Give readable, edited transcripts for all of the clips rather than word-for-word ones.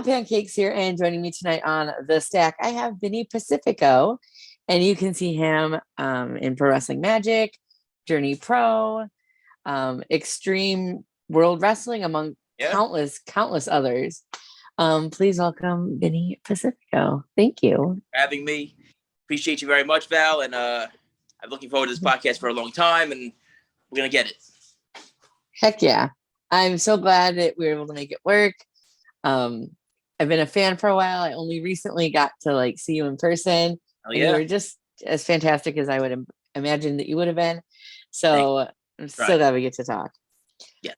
Hello, Pancakes here, and joining me tonight on The Stack, I have Vinny Pacifico, and you can see him in Pro Wrestling Magic, Journey Pro, Extreme World Wrestling, among countless others. Please welcome Vinny Pacifico. Thank you for having me. Appreciate you very much, Val, and I'm looking forward to this podcast for a long time, and we're gonna get it. Heck yeah. I'm so glad that we were able to make it work. I've been a fan for a while. I only recently got to see you in person. Oh, and yeah. you were just as fantastic as I would imagine that you would have been. So I'm so glad we get to talk. Yeah.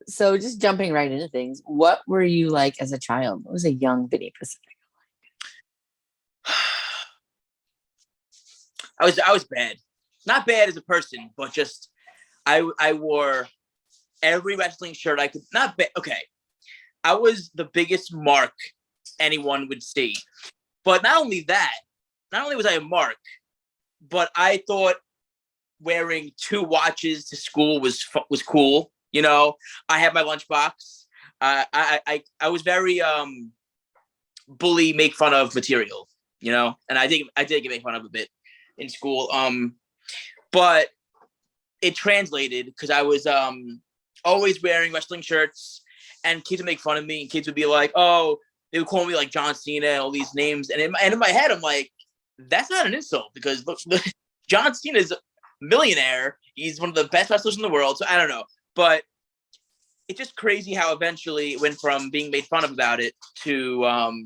So just jumping right into things, what were you like as a child? What was a young Vinny Pacifico like? I was bad. Not bad as a person, but just I wore every wrestling shirt I could. Not bad. Okay. I was the biggest mark anyone would see. But not only was I a mark, but I thought wearing 2 watches to school was cool. You know, I had my lunchbox. I was very bully, make fun of material. You know, and I did get made fun of a bit in school. But it translated because I was always wearing wrestling shirts, and kids would make fun of me, and kids would be like, "Oh," they would call me like John Cena and all these names, and in my head, I'm like, that's not an insult because look, John Cena is a millionaire. He's one of the best wrestlers in the world. So I don't know, but it's just crazy how eventually it went from being made fun of about it to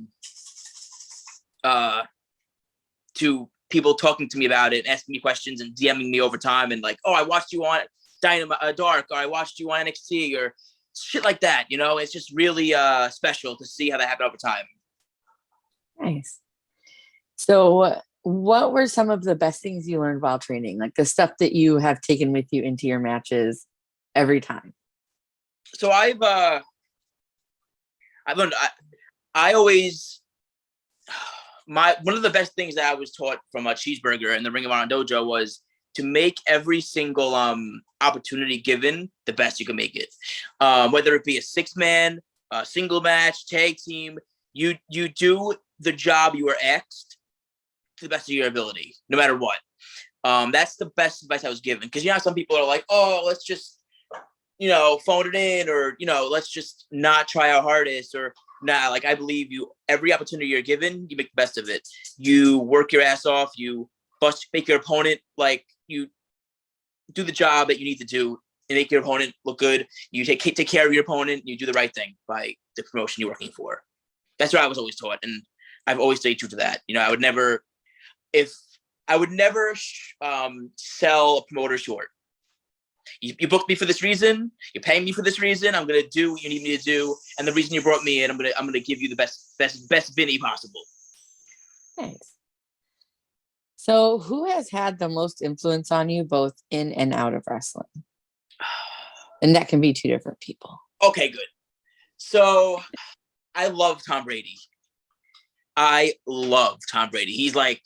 people talking to me about it, asking me questions, and DMing me over time, and like, "Oh, I watched you on Dynamite Dark," or "I watched you on NXT," or shit like that. You know, it's just really special to see how that happened over time. Nice. So what were some of the best things you learned while training? Like the stuff that you have taken with you into your matches every time? So I've learned, I always, one of the best things that I was taught from a Cheeseburger in the Ring of Honor Dojo was to make every single opportunity given the best you can make it. Whether it be a 6-man, a single match, tag team, you do the job you were asked to the best of your ability, no matter what. That's the best advice I was given. Because some people are like, "Oh, let's just, phone it in," or, let's just not try our hardest, or nah, I believe every opportunity you're given, you make the best of it. You work your ass off, you make your opponent, you do the job that you need to do and make your opponent look good. You take care of your opponent, you do the right thing by the promotion you're working for. That's what I was always taught, and I've always stayed true to that. I would never sell a promoter short. You booked me for this reason. You're paying me for this reason. I'm gonna do what you need me to do, and the reason you brought me in, I'm gonna give you the best Vinny possible. Nice. So, who has had the most influence on you, both in and out of wrestling? And that can be 2 different people. Okay, good. So, I love Tom Brady. He's like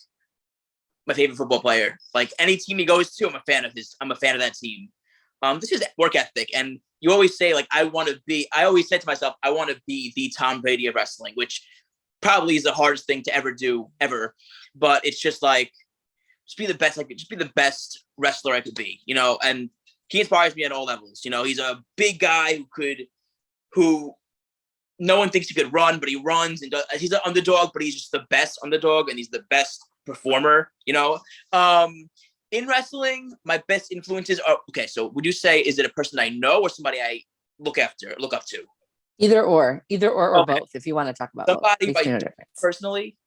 my favorite football player. Like any team he goes to, I'm a fan of that team. This is work ethic, and you always say I always said to myself, I want to be the Tom Brady of wrestling, which probably is the hardest thing to ever do, ever. But it's just just be the best just be the best wrestler I could be, and he inspires me at all levels. He's a big guy who no one thinks he could run, but he runs, and he's an underdog, but he's just the best underdog, and he's the best performer, in wrestling, my best influences are, okay, so would you say, is it a person I know or somebody I look up to? Either or both, if you want to talk about somebody both. who I personally,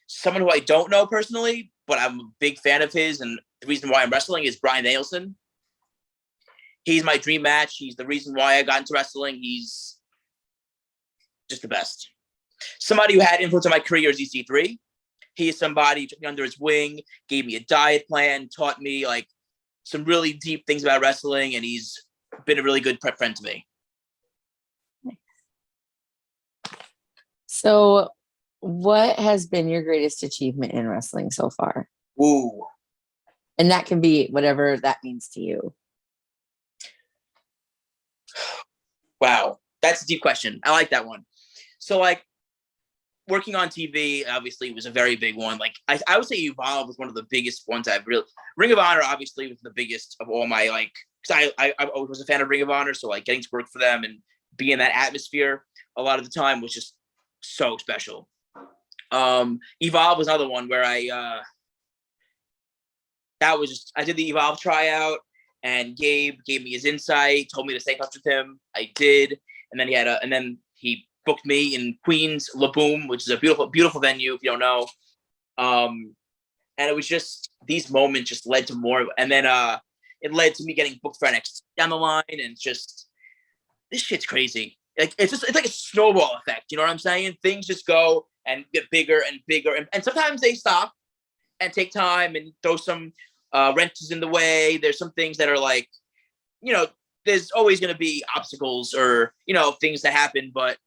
someone who I don't know personally, but I'm a big fan of his, and the reason why I'm wrestling is Bryan Danielson. He's my dream match. He's the reason why I got into wrestling. He's just the best. Somebody who had influence on my career is EC3. He is somebody who took me under his wing, gave me a diet plan, taught me some really deep things about wrestling, and he's been a really good friend to me. So, what has been your greatest achievement in wrestling so far? Ooh. And that can be whatever that means to you. Wow. That's a deep question. I like that one. So working on TV obviously was a very big one. Like I would say Evolve was one of the biggest ones I've really. Ring of Honor obviously was the biggest of all my like. Because I was a fan of Ring of Honor, so like getting to work for them and be in that atmosphere a lot of the time was just so special. Evolve was another one where I did the Evolve tryout, and Gabe gave me his insight, told me to stay in touch with him. I did, and then he booked me in Queens, La Boom, which is a beautiful, beautiful venue if you don't know. And it was just these moments just led to more, and then it led to me getting booked for NXT down the line, and just this shit's crazy. Like it's like a snowball effect. You know what I'm saying? Things just go and get bigger and bigger, and sometimes they stop and take time and throw some wrenches in the way. There's some things that are like, there's always going to be obstacles or things that happen, but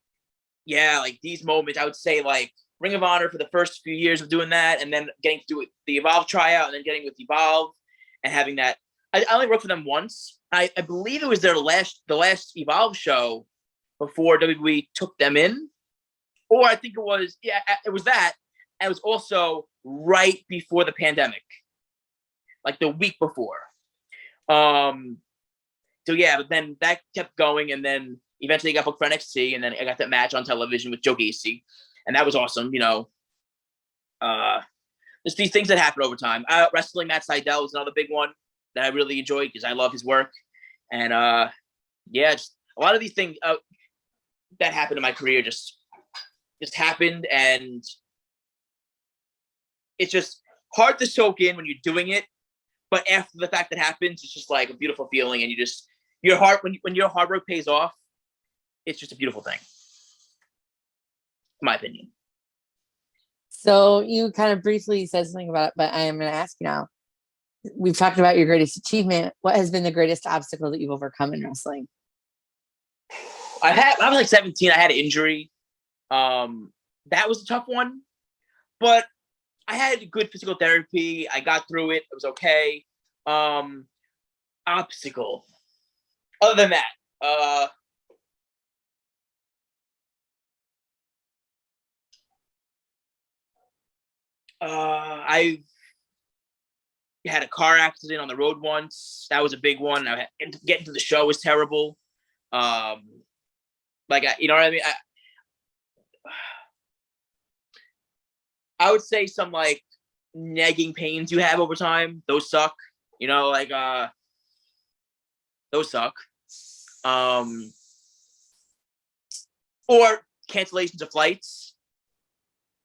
yeah, like these moments, I would say like Ring of Honor for the first few years of doing that, and then getting to do the Evolve tryout, and then getting with Evolve and having that. I only worked for them once. I believe it was the last Evolve show before WWE took them in, or I think it was that. And it was also right before the pandemic, like the week before. So yeah, but then that kept going, and then eventually I got booked for NXT, and then I got that match on television with Joe Gacy, and that was awesome. Just these things that happen over time. Wrestling Matt Sydal was another big one that I really enjoyed because I love his work, and just a lot of these things that happened in my career just happened, and it's just hard to soak in when you're doing it, but after the fact that happens, it's just like a beautiful feeling, and your heart when your hard work pays off, it's just a beautiful thing, in my opinion. So you kind of briefly said something about it, but I am going to ask you now. We've talked about your greatest achievement. What has been the greatest obstacle that you've overcome in wrestling? I was like 17. I had an injury. That was a tough one, but I had good physical therapy. I got through it. It was okay. Obstacle. Other than that, I had a car accident on the road once. That was a big one. Getting to the show was terrible. You know what I mean? I would say some like nagging pains you have over time. Those suck. Those suck. Or cancellations of flights.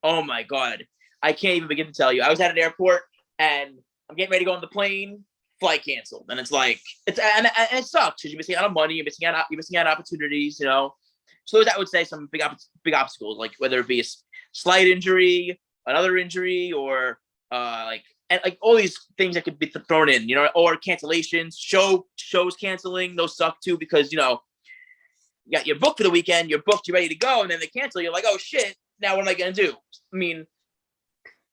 Oh my God. I can't even begin to tell you. I was at an airport and I'm getting ready to go on the plane, flight canceled. And it's like, and it sucks because you're missing out on money, you're missing out on opportunities, So those, I would say, some big obstacles, like whether it be a slight injury, another injury, or all these things that could be thrown in, or cancellations, shows canceling. Those suck too, because, you got your book for the weekend, you're booked, you're ready to go, and then they cancel. You're like, oh shit, now what am I going to do? I mean,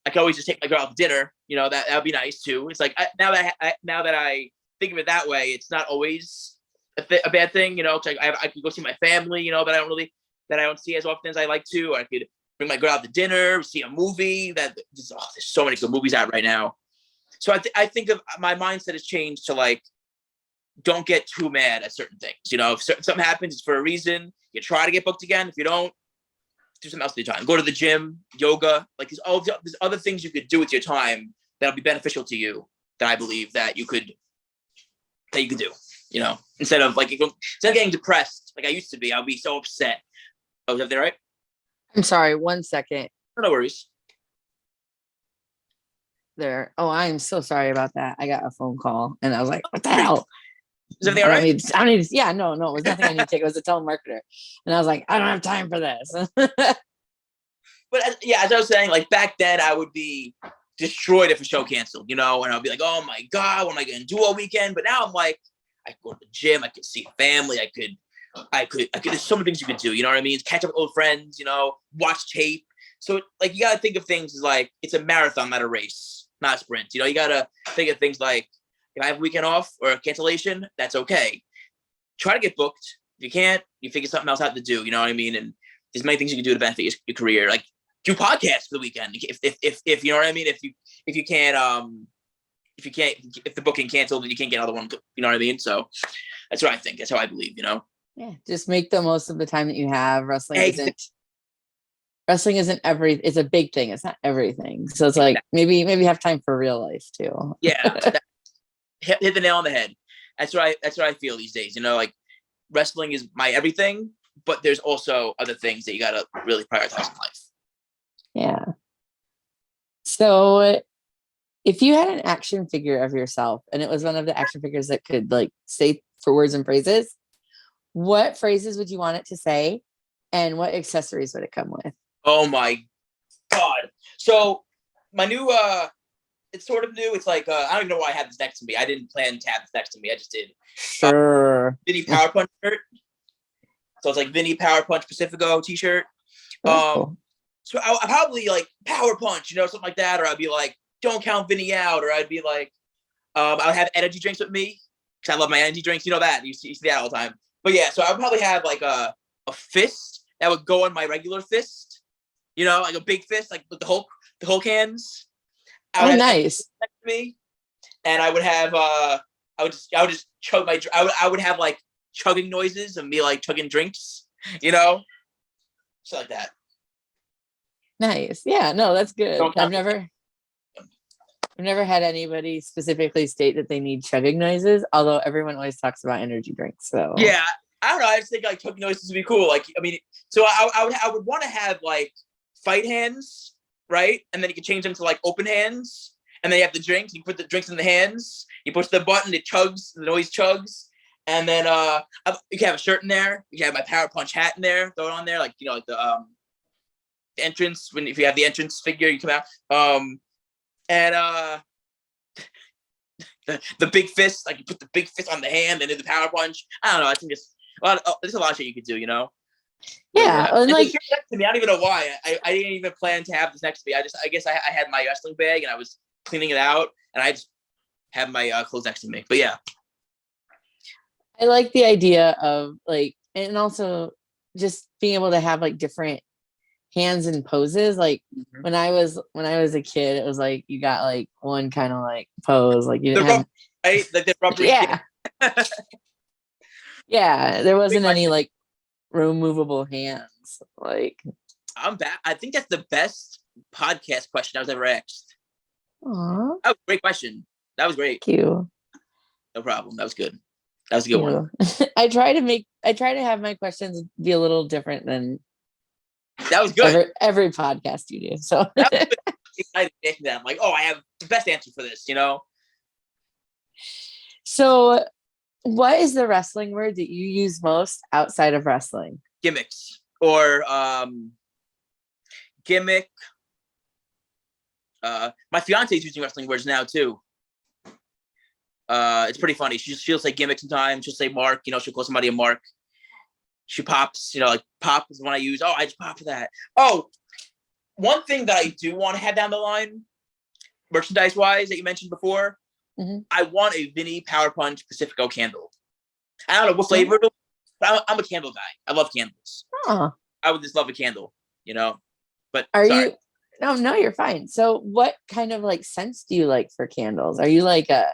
I could always just take my girl out to dinner. That would be nice too. It's like now that I think of it that way, it's not always a bad thing. I could go see my family. That I don't see as often as I like to. Or I could bring my girl out to dinner, see a movie. There's so many good movies out right now. So I think of my mindset has changed to like, don't get too mad at certain things. If something happens, it's for a reason. You try to get booked again. If you don't, do something else with your time. Go to the gym, yoga. Like there's other things you could do with your time that'll be beneficial to you. That I believe that you could do. Instead of getting depressed like I used to be. I'll be so upset. Oh, is that right? I'm sorry. 1 second. No worries. There. Oh, I'm so sorry about that. I got a phone call and I was like, what the hell? Is everything all right? I don't need to, yeah, no, it was nothing I need to take. It was a telemarketer. And I was like, I don't have time for this. But as I was saying, like back then I would be destroyed if a show canceled, and I'll be like, oh my God, what am I going to do all weekend? But now I'm like, I could go to the gym. I could see family. I could, there's so many things you could do. You know what I mean? Catch up with old friends, watch tape. So like, you got to think of things as like, it's a marathon, not a race, not a sprint. You got to think of things like, if I have a weekend off or a cancellation, that's okay. Try to get booked. If you can't, you figure something else out to do. You know what I mean? And there's many things you can do to benefit your career. Like do podcasts for the weekend. If you know what I mean. If you can't if the booking canceled and you can't get another one, you know what I mean. So that's what I think. That's how I believe. You know. Yeah, just make the most of the time that you have. Wrestling Exactly. isn't it's a big thing. It's not everything. So it's like maybe have time for real life too. Yeah, hit the nail on the head. That's what I feel these days. You know, like wrestling is my everything, but there's also other things that you gotta really prioritize in life. Yeah. So if you had an action figure of yourself and it was one of the action figures that could like say for words and phrases, what phrases would you want it to say? And what accessories would it come with? Oh my God. So my new it's sort of new. It's like I don't even know why I have this next to me. I didn't plan to have this next to me. I just did. Sure. Vinny Power Punch shirt. So it's like Vinny Power Punch Pacifico t-shirt. Cool. So I probably like Power Punch, you know, something like that, or I'd be like, don't count Vinny out, or I'd be like, I would have energy drinks with me because I love my energy drinks. You know that you see that all the time. But yeah, so I would probably have like a fist that would go on my regular fist, you know, like a big fist, like with the Hulk hands. Oh, nice. Next to me, and I would have I would just chug my I would have like chugging noises and me like chugging drinks, you know, stuff like that. Nice. Yeah, no, that's good. I've never had anybody specifically state that they need chugging noises, although everyone always talks about energy drinks. So yeah, I don't know. I just think like chugging noises would be cool. Like, I mean, so I would want to have like fight hands, right? And then you can change them to like open hands, and then you have the drinks. You put the drinks in the hands. You push the button, it chugs. The noise chugs. And then you can have a shirt in there. You can have my Power Punch hat in there. Throw it on there, like you know, like the entrance if you have the entrance figure, you come out. And the big fist, like you put the big fist on the hand and then the Power Punch. I don't know. I think there's a lot of shit you could do, you know. Yeah, and like next to me, I don't even know why. I didn't even plan to have this next to me. I guess I had my wrestling bag and I was cleaning it out, and I just had my clothes next to me. But yeah, I like the idea of like, and also just being able to have like different hands and poses. Like when I was a kid, it was like you got like one kind of like pose, like you didn't have right? Like the rubbery. Yeah. Yeah, there wasn't any like removable hands. Like I'm back. I think that's the best podcast question I was ever asked. Aw, That was a great question. That was great. thank you. No problem. That was good. That was a good one. I try to have my questions be a little different than That was good. every podcast you do. So That was good. Excited to that. I'm like, oh, I have the best answer for this, you know? So what is the wrestling word that you use most outside of wrestling? Gimmicks or gimmick. My fiance is using wrestling words now too. It's pretty funny. She'll say gimmick sometimes. She'll say mark. You know, she'll call somebody a mark. She pops. You know, like pop is the one I use. Oh, I just pop for that. Oh, one thing that I do want to have down the line, merchandise wise, that you mentioned before. Mm-hmm. I want a Vinny Power Punch Pacifico candle. I don't know what flavor, but I'm a candle guy. I love candles. Huh. I would just love a candle, you know. But you? No, you're fine. So, what kind of like scents do you like for candles? Are you like a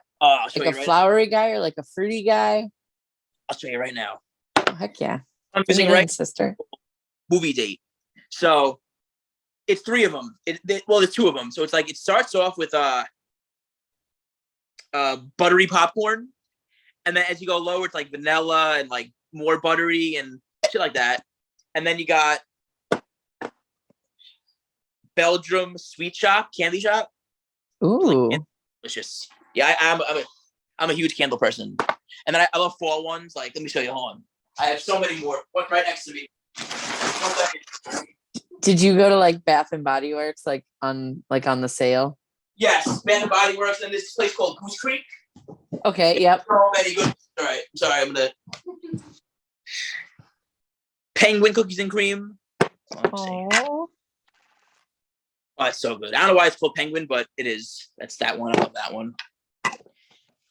flowery guy or like a fruity guy? I'll show you right now. Oh, heck yeah! I'm using right, sister. Movie date. So it's 3 of them. There's 2 of them. So it's like it starts off with buttery popcorn, and then as you go lower, it's like vanilla and like more buttery and shit like that. And then you got Belgium sweet shop, candy shop. Ooh, like, delicious. Yeah, I'm a huge candle person. And then I love fall ones. Like, let me show you. Hold on. I have so many more. One right next to me. Did you go to like Bath and Body Works like on the sale? Yes, Bath and Body Works, and this place called Goose Creek. Okay, yep. So many good. All right, I'm sorry. I'm gonna Penguin cookies and cream. Oh, it's so good. I don't know why it's called Penguin, but it is. That's that one. I love that one.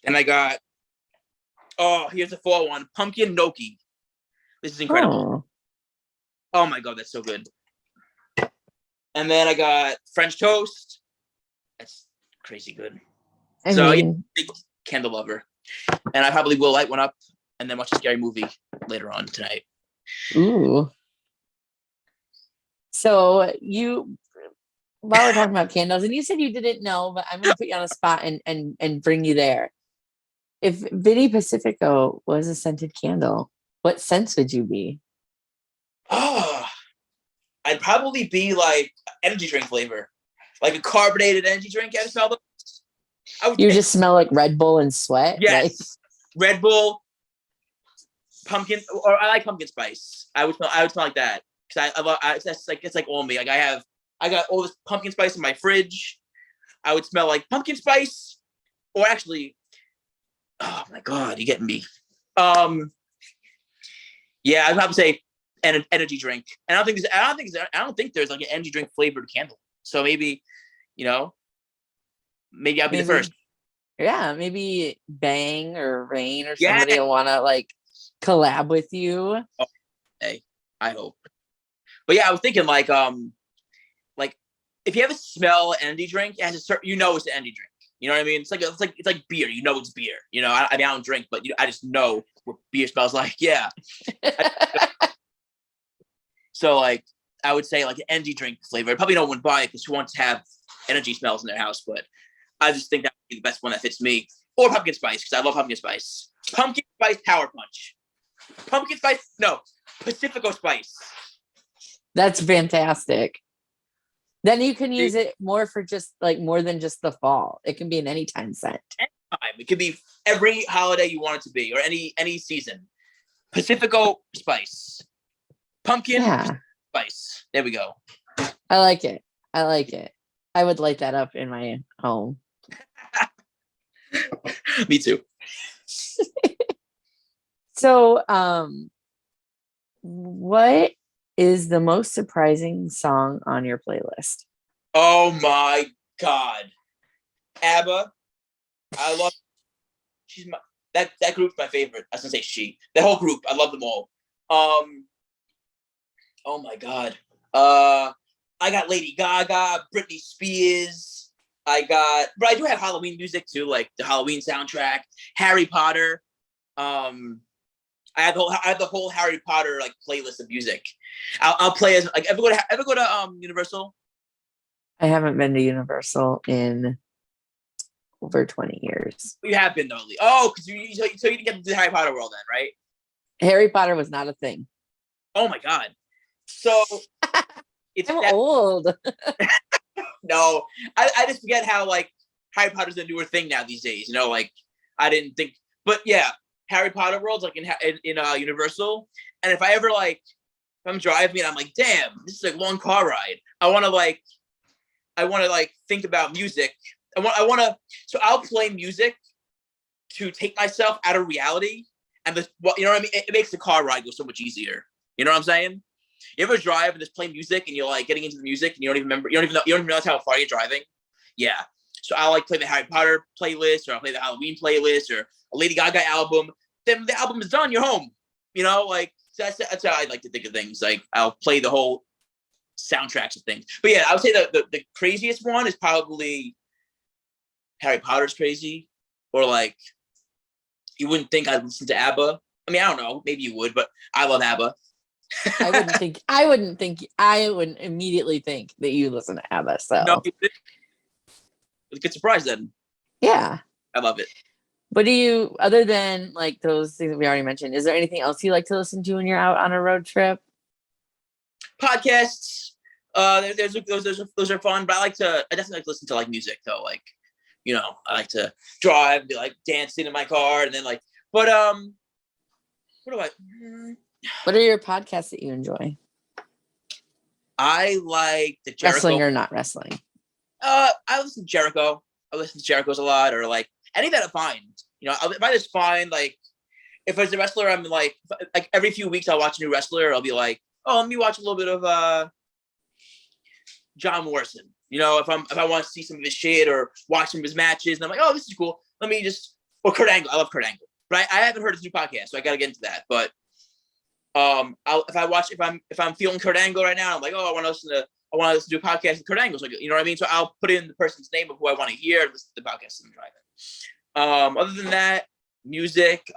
And I got. Oh, here's the fall one. Pumpkin gnocchi. This is incredible. Oh my god, that's so good. And then I got French toast. That's crazy good. I mean, big candle lover. And I probably will light one up and then watch a scary movie later on tonight. ooh. So while we're talking about candles, and you said you didn't know, but I'm gonna put you on a spot and bring you there. If Vinny Pacifico was a scented candle, what scent would you be? Oh, I'd probably be like energy drink flavor, like a carbonated energy drink. I smell those. You just smell like Red Bull and sweat. Yes, Red Bull, pumpkin, or I like pumpkin spice. I would smell like that because I love. It's like all me. Like I got all this pumpkin spice in my fridge. I would smell like pumpkin spice, or actually, oh my god, you getting me? Yeah, I'd probably say an energy drink. And I don't think there's like an energy drink flavored candle. So maybe, maybe I'll be the first. Yeah, maybe Bang or Rain or Yeah. somebody will want to like collab with you. Oh, hey, I hope. But yeah, I was thinking like if you ever smell an energy drink, it has a certain, it's an energy drink. You know what I mean? It's like beer. It's beer. I don't drink, but I just know what beer smells like. Yeah. So like I would say like an energy drink flavor. Probably no one would buy it because who wants to have energy smells in their house, but I just think that would be the best one that fits me. Or pumpkin spice, because I love pumpkin spice. Pumpkin spice power punch. Pumpkin spice, no, Pacifico spice. That's fantastic. Then you can use it more for just like more than just the fall. It can be an anytime scent. Anytime. It could be every holiday you want it to be, or any season. Pacifico spice. Pumpkin spice. There we go. I like it. I would light that up in my home. Me too. So, what is the most surprising song on your playlist? Oh my god, ABBA. I love. That group's my favorite. I was gonna say she. The whole group. I love them all. Oh my god. I got Lady Gaga, Britney Spears. But I do have Halloween music too, like the Halloween soundtrack, Harry Potter. I have the whole Harry Potter like playlist of music. I'll play as like ever go to Universal. I haven't been to Universal in over 20 years. You have been though. Oh, because you didn't get to the Harry Potter world then, right? Harry Potter was not a thing. Oh my god. So I'm old. No, I just forget how like Harry Potter's a newer thing now these days. Like I didn't think, but yeah, Harry Potter world's like in Universal. And if I ever like, if I'm driving and I'm like, damn, this is like a long car ride. I want to think about music. So I'll play music to take myself out of reality. And you know what I mean? It makes the car ride go so much easier. You know what I'm saying? You ever drive and just play music and you're like getting into the music and you don't even remember, you don't even realize how far you're driving? Yeah. So I like play the Harry Potter playlist, or I'll play the Halloween playlist, or a Lady Gaga album. Then the album is done, you're home. Like that's how I like to think of things. Like I'll play the whole soundtracks of things. But yeah, I would say the craziest one is probably Harry Potter's crazy, or like you wouldn't think I'd listen to ABBA. I mean, I don't know, maybe you would, but I love ABBA. I wouldn't immediately think that you listen to ABBA. So no, it's a good surprise then. Yeah. I love it. What do you, other than like those things that we already mentioned, is there anything else you like to listen to when you're out on a road trip? Podcasts. Those are fun, but I definitely like to listen to like music though. Like, I like to drive and be like dancing in my car and then like, but what are your podcasts that you enjoy? I like the Jericho. Wrestling or not wrestling? I listen to Jericho. I listen to Jericho's a lot, or like any that I find. If I just find like, if there's a wrestler, I'm like every few weeks I'll watch a new wrestler. I'll be like, oh, let me watch a little bit of John Morrison. If I want to see some of his shit or watch some of his matches, and I'm like, oh, this is cool. Let me or Kurt Angle. I love Kurt Angle, but I haven't heard his new podcast, so I got to get into that. But if I'm feeling Kurt Angle right now, I'm like, oh, I want I want to listen to a podcast with Kurt Angle. So, you know what I mean? So I'll put in the person's name of who I want to hear, listen to the podcast and drive it. Other than that, music,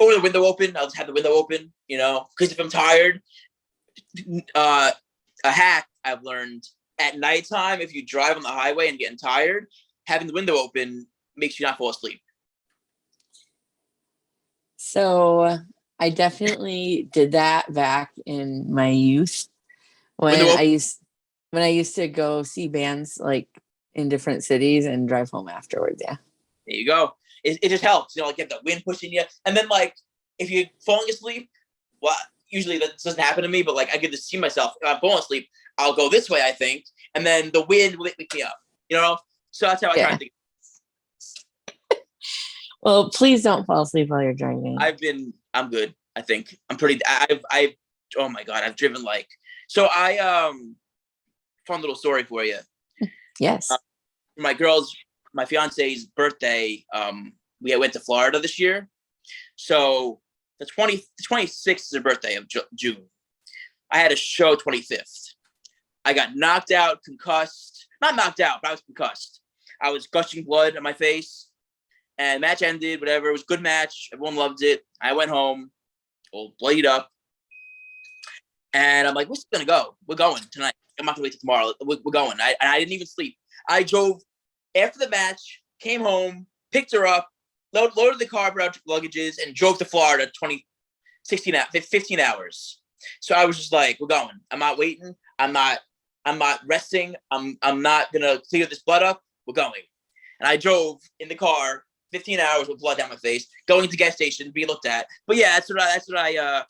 or the window open. I'll just have the window open, you know, because if I'm tired, a hack I've learned at nighttime, if you drive on the highway and getting tired, having the window open makes you not fall asleep. So I definitely did that back in my youth when I used to go see bands like in different cities and drive home afterwards. Yeah. There you go. It just helps, you know, like you have the wind pushing you, and then like if you're falling asleep, well, usually that doesn't happen to me, but like I get to see myself. If I'm falling asleep, I'll go this way, I think, and then the wind will wake me up. You know, so that's how I try to think. Well, please don't fall asleep while you're driving. I'm good. I think I'm pretty. Oh my God, I've driven like. So fun little story for you. Yes. My fiance's birthday, we went to Florida this year. So the 26th is her birthday of June. I had a show 25th. I got knocked out, concussed. Not knocked out, but I was concussed. I was gushing blood on my face. And match ended, whatever. It was a good match. Everyone loved it. I went home, all bloodied up. And I'm like, we're going to go. We're going tonight. I'm not going to wait till tomorrow. We're going. I didn't even sleep. I drove after the match, came home, picked her up, loaded the car, brought luggages, and drove to Florida 15 hours. So I was just like, we're going. I'm not waiting. I'm not resting. I'm not going to clear this blood up. We're going. And I drove in the car 15 hours with blood down my face, going to the gas station, be looked at. But yeah, so I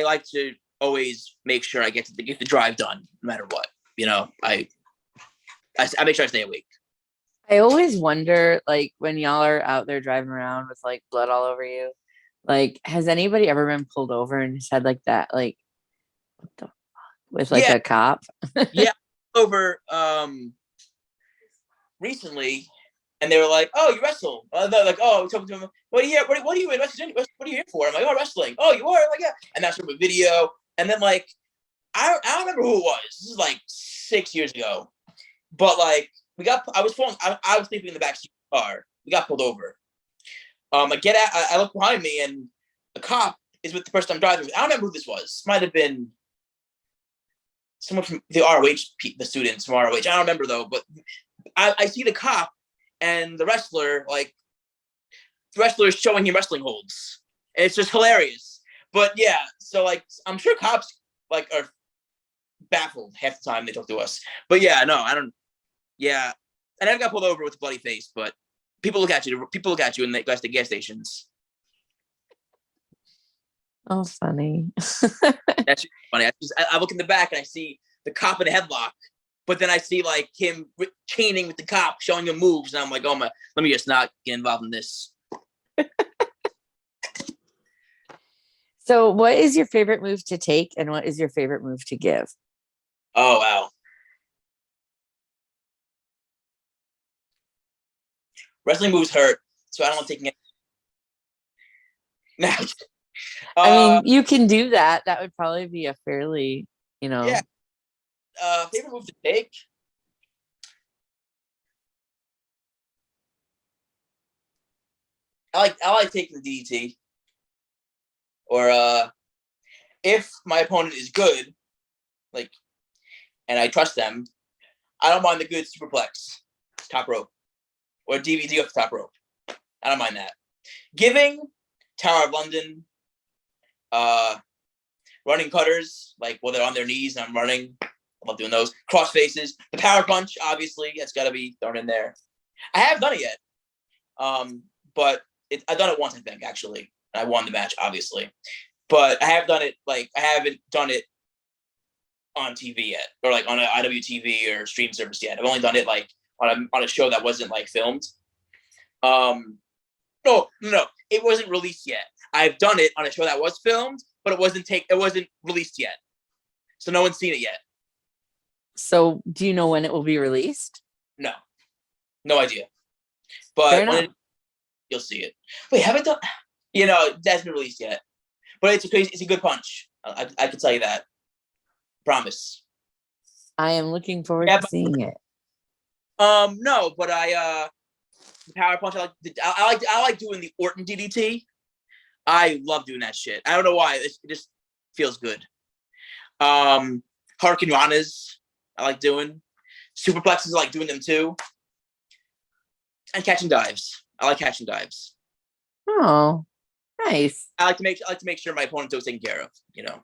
like to always make sure I get the drive done, no matter what. You know, I make sure I stay awake. I always wonder, like, when y'all are out there driving around with like blood all over you, like, has anybody ever been pulled over and just had like that, like, what the fuck, with like a cop? Yeah, over recently, and they were like, "Oh, you wrestle?" They're like, "Oh, we're talking to him. What are you in wrestling? What are you here for?" I'm like, "Oh, wrestling." "Oh, you are?" I'm like, "Yeah." And that's from a video. And then like, I don't remember who it was. This is like 6 years ago. But like, I was sleeping in the back seat of the car. We got pulled over. I get out. I look behind me, and the cop is with the person I'm driving with. I don't remember who this was. Might have been someone from the ROH, the students from ROH. I don't remember though. But I see the cop and the wrestler. Like, the wrestler is showing him wrestling holds. And it's just hilarious. But yeah, so like, I'm sure cops like are baffled half the time they talk to us. But yeah, no, I don't. Yeah, and I got pulled over with a bloody face, but people look at you. People look at you in the gas stations. Oh, funny. That's funny. I look in the back and I see the cop in a headlock, but then I see like him chaining with the cop, showing him moves, and I'm like, oh my, let me just not get involved in this. So, what is your favorite move to take, and what is your favorite move to give? Oh wow. Wrestling moves hurt, so I don't want to take it. Now, I mean, you can do that. That would probably be a fairly, Yeah. Favorite move to take? I like taking the DDT. Or if my opponent is good, like, and I trust them, I don't mind the good superplex, top rope, or DVD off the top rope. I don't mind that. Giving, Tower of London, running cutters, like while they're on their knees and I'm running. I love doing those. Cross faces. The power punch, obviously, that's got to be thrown in there. I haven't done it yet. But I've done it once, I think, actually. I won the match, obviously. But I haven't done it on TV yet, or like on an IWTV or stream service yet. I've only done it like on a show that wasn't like filmed. No, it wasn't released yet. I've done it on a show that was filmed, but it wasn't released yet. So no one's seen it yet. So do you know when it will be released? No idea. But when you'll see it. Wait, have I done? You know, it hasn't been released yet, but it's a good punch. I can tell you that. Promise. I am looking forward to seeing it. No, but the power punch. I like doing the Orton DDT. I love doing that shit. I don't know why. It just feels good. Hurricane Ranas, I like doing. Superplexes, I like doing them too. And catching dives. I like catching dives. Oh, nice. I like to make sure my opponent's always taken care of. You know,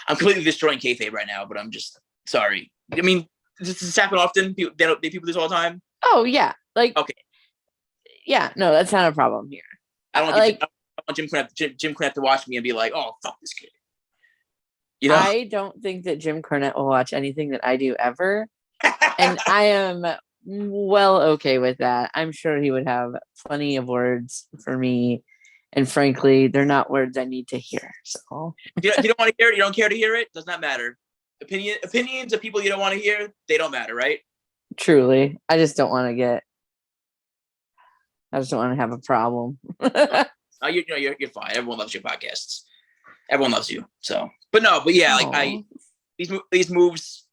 I'm completely destroying kayfabe right now, but I'm just sorry. I mean, this happen often. People do this all the time. Oh yeah, like okay. Yeah, no, that's not a problem here. I don't want Jim Cornette to watch me and be like, "Oh, fuck this kid." You know, I don't think that Jim Cornette will watch anything that I do ever, and I am well okay with that. I'm sure he would have plenty of words for me, and frankly, they're not words I need to hear. So you don't want to hear it. You don't care to hear it. Does not matter. Opinions of people you don't want to hear, they don't matter, right? Truly, I just don't want to have a problem. You're fine. Everyone loves your podcasts. Everyone loves you. So, but yeah, like these moves,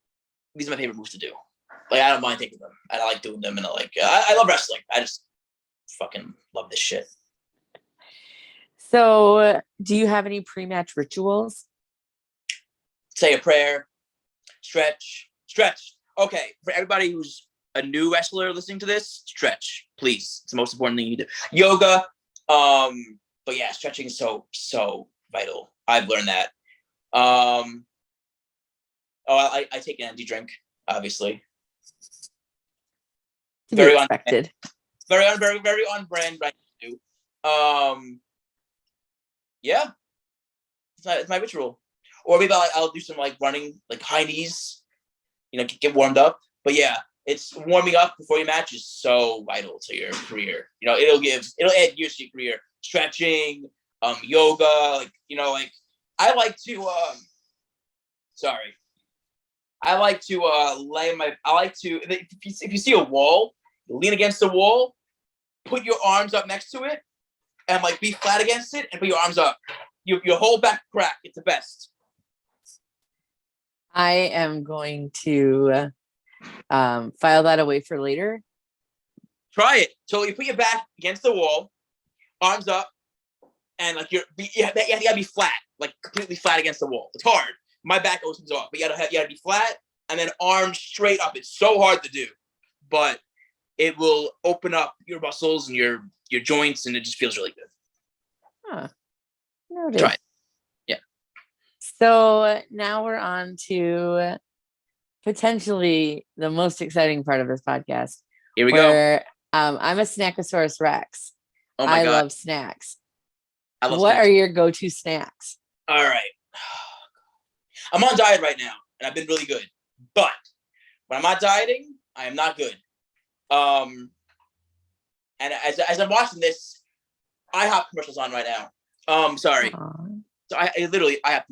these are my favorite moves to do. Like I don't mind taking them. I like doing them, and I love wrestling. I just fucking love this shit. So, do you have any pre-match rituals? Say a prayer, stretch. Okay, for everybody who's a new wrestler listening to this, stretch, please. It's the most important thing you do. Yoga, but yeah, stretching is so vital. I've learned that. I take an energy drink, obviously. Very expected. Very on brand right now. Yeah, it's my ritual. Or maybe I'll do some like running, like high knees, you know, get warmed up. But yeah, it's warming up before your match is so vital to your career. You know, it'll add years to your career. Stretching, yoga, like, you know, like I like to if you see a wall, lean against the wall, put your arms up next to it, and like be flat against it and put your arms up. Your whole back crack. It's the best. I am going to file that away for later. Try it. So you put your back against the wall, arms up, and like you gotta be flat, like completely flat against the wall. It's hard. My back opens off, but you gotta be flat and then arms straight up. It's so hard to do, but it will open up your muscles and your joints, and it just feels really good. Huh. Noted. Try it. Yeah. So now we're on to potentially the most exciting part of this podcast. Here we go. I'm a Snackosaurus Rex. Oh my God. I love snacks. I love what snacks. are your go-to snacks? All right. I'm on diet right now, and I've been really good. But when I'm not dieting, I am not good. And as I'm watching this, IHOP commercials on right now. Sorry. Aww. So I have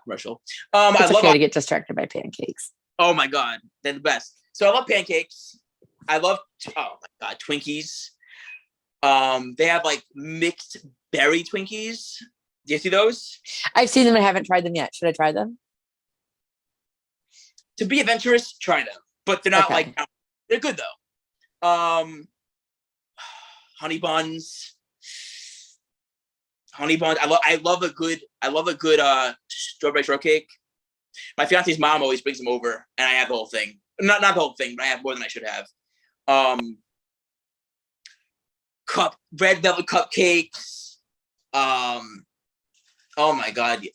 commercial. It's I love okay to get distracted by pancakes. Oh my God, they're the best. So I love pancakes. I love Twinkies. They have like mixed berry Twinkies. Do you see those? I've seen them. I haven't tried them yet. Should I try them? To be adventurous, try them, but they're not like they're good though. Honey buns. I love a good strawberry shortcake. My fiance's mom always brings them over, and I have the whole thing. Not the whole thing, but I have more than I should have. Red velvet cupcakes. Oh my God,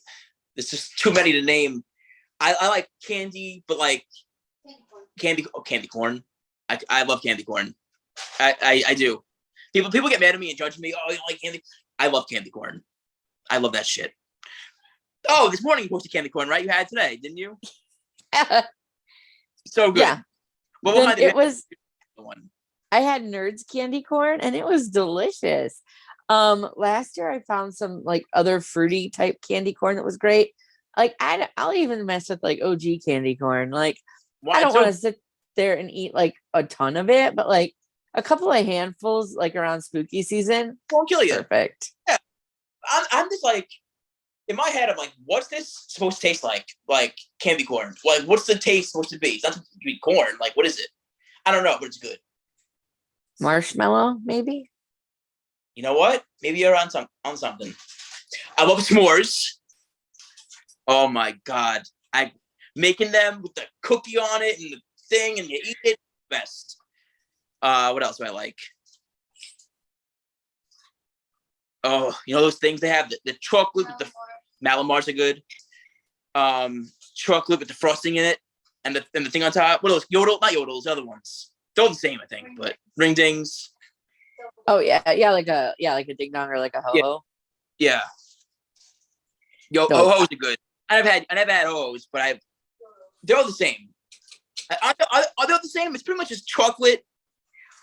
there's just too many to name. I like candy, but like candy corn. I love candy corn. I do. People get mad at me and judge me. Oh, you don't like candy? I love candy corn. I love that shit. Oh, this morning you posted candy corn, right? You had today, didn't you? So good. Yeah. I had Nerds candy corn, and it was delicious. Last year I found some like other fruity type candy corn that was great. Like I'll even mess with like OG candy corn. Like I don't want to sit there and eat like a ton of it, but like a couple of handfuls like around spooky season won't kill you. Perfect. Yeah, I'm just like, in my head, I'm like, what's this supposed to taste like? Like candy corn. Like, what's the taste supposed to be? It's not supposed to be corn. Like, what is it? I don't know, but it's good. Marshmallow, maybe? You know what? Maybe you're on something. I love s'mores. Oh my god. I making them with the cookie on it and the thing and you eat it best. What else do I like? Oh, you know those things they have? The chocolate with the Malamars are good. Chocolate with the frosting in it and the thing on top. What else? Yodel, not yodels, the other ones. They're all the same, I think, but ring dings. Oh yeah, like a ding dong or like a ho ho. Yeah. Yo, Dope. ho-hos are good. I never had ho-hos, but they're all the same. Are they all the same? It's pretty much just chocolate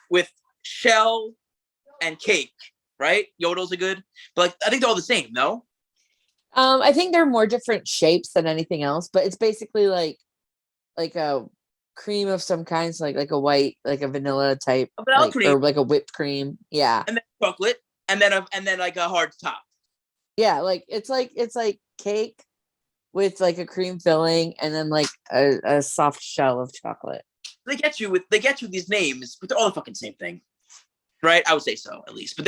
with shell and cake, right? Yodels are good, but like, I think they're all the same. No. I think they're more different shapes than anything else, but it's basically like a cream of some kind, so like a white, like a vanilla type, Vanilla cream, or like a whipped cream. Yeah, and then chocolate, and then like a hard top. yeah, like it's like cake with like a cream filling, and then like a soft shell of chocolate. They get you with these names, but they're all the fucking same thing, right? I would say so, at least. But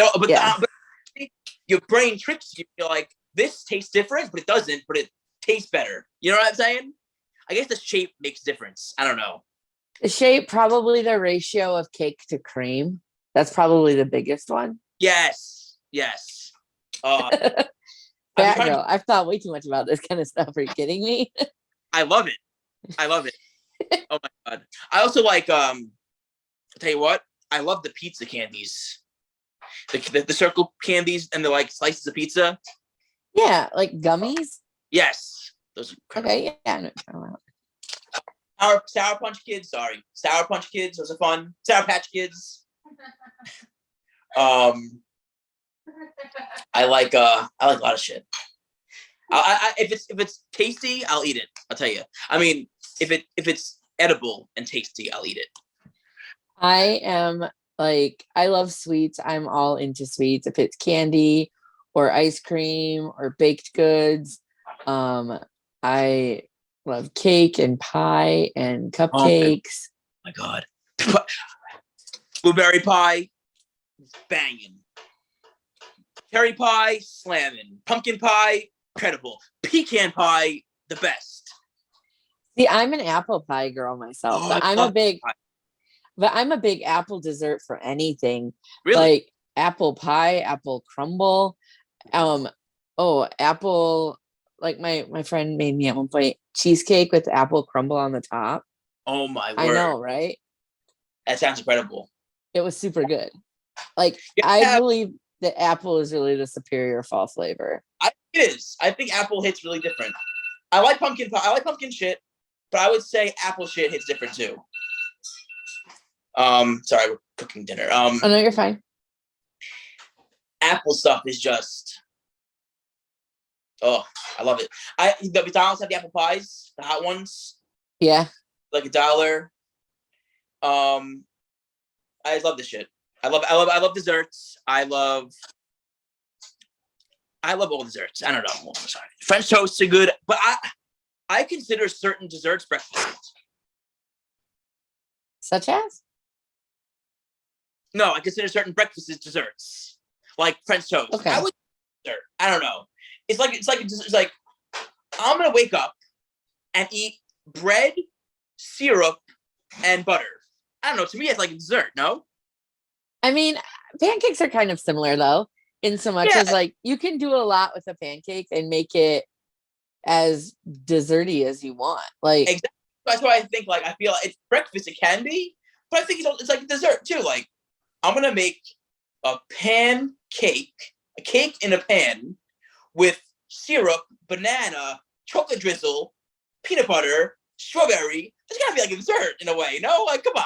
your brain tricks you. You're like, this tastes different, but it doesn't. But it tastes better. You know what I'm saying? I guess the shape makes difference. I don't know. The shape, probably the ratio of cake to cream. That's probably the biggest one. Yes. That girl, I've thought way too much about this kind of stuff. Are you kidding me? I love it. Oh my god. I also like I'll tell you what, I love the pizza candies. The circle candies and the like slices of pizza. Yeah, like gummies. Yes. Those are incredible. Okay, yeah. Sour Punch Kids, those are fun. Sour Patch Kids. I like a lot of shit. If it's tasty, I'll eat it. I'll tell you. I mean, if it's edible and tasty, I'll eat it. I am like, I love sweets. I'm all into sweets. If it's candy or ice cream or baked goods, I love cake and pie and cupcakes. Oh my god, blueberry pie, banging. Cherry pie, slamming. Pumpkin pie, incredible. Pecan pie, the best. See, I'm an apple pie girl myself, but I'm a big apple dessert for anything. Really? Like apple pie, apple crumble. Apple, like my friend made me at one point cheesecake with apple crumble on the top. Oh my word. I know, right? That sounds incredible. It was super good. Like, I believe that apple is really the superior fall flavor. It is. I think apple hits really different. I like pumpkin pie. I like pumpkin shit, but I would say apple shit hits different too. Sorry, we're cooking dinner. Oh no, you're fine. Apple stuff is just, oh, I love it. The McDonald's have the apple pies, the hot ones. Yeah. Like $1. I love this shit. I love desserts. I love all desserts. I don't know. Oh, sorry. French toasts are good, but I consider certain desserts breakfast. Such as? No, I consider certain breakfasts as desserts, like French toast. Okay. I don't know. It's like I'm gonna wake up and eat bread, syrup, and butter. I don't know. To me, it's like a dessert. No. I mean, pancakes are kind of similar though, in so much as like you can do a lot with a pancake and make it as desserty as you want. Like, exactly. That's why I think like I feel like it's breakfast. It can be, but I think it's like a dessert too. Like I'm gonna make a cake in a pan with syrup, banana, chocolate drizzle, peanut butter, strawberry. It's gotta be like a dessert in a way. No, like come on.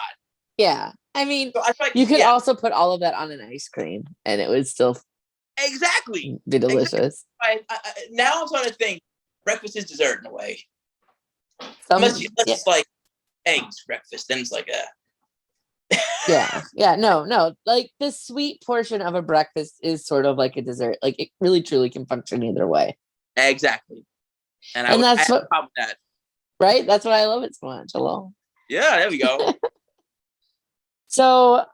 Yeah, I mean, so you could also put all of that on an ice cream, and it would still be delicious. Exactly. Now I'm starting to think breakfast is dessert in a way. Unless it's like eggs breakfast, then it's like Yeah. No. Like the sweet portion of a breakfast is sort of like a dessert. Like it really truly can function either way. Exactly. And And I that's have a what, problem with that. right? That's why I love it so much. Hello. Yeah, there we go. So,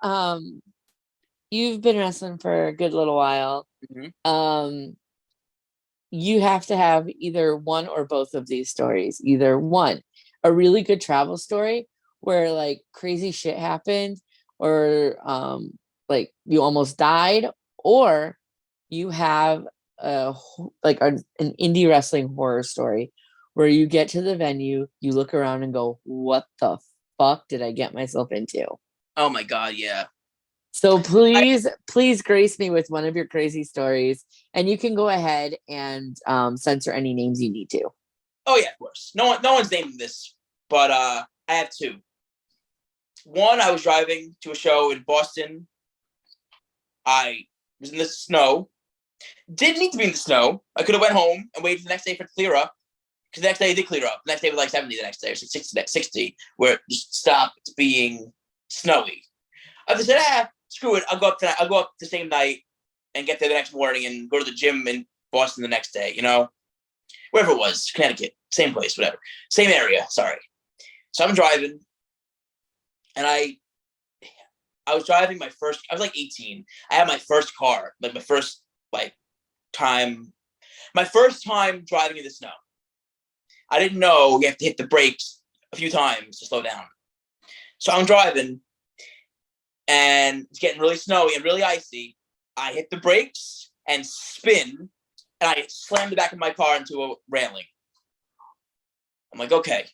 you've been wrestling for a good little while. Mhm. Um, you have to have either one or both of these stories. Either one, a really good travel story where like crazy shit happened, or like you almost died, or you have an indie wrestling horror story where you get to the venue, you look around and go, "What the fuck did I get myself into?" Oh my God, yeah. So I, please grace me with one of your crazy stories, and you can go ahead and censor any names you need to. oh yeah, of course. No one's naming this, but I have two. One, I was driving to a show in Boston. I was in the snow. Didn't need to be in the snow. I could have went home and waited for the next day for it to clear up. Because the next day it did clear up. The next day was like 70 the next day, or 60, where it just stopped being snowy. I just said, screw it. I'll go up tonight. I'll go up the same night and get there the next morning and go to the gym in Boston the next day, wherever it was, Connecticut, same place, whatever. Same area, sorry. So I'm driving, and I was driving I was like 18. I had my first car, like my first like time, my first time driving in the snow. I didn't know you have to hit the brakes a few times to slow down. So I'm driving, and it's getting really snowy and really icy. I hit the brakes and spin, and I slammed the back of my car into a railing. I'm like, okay,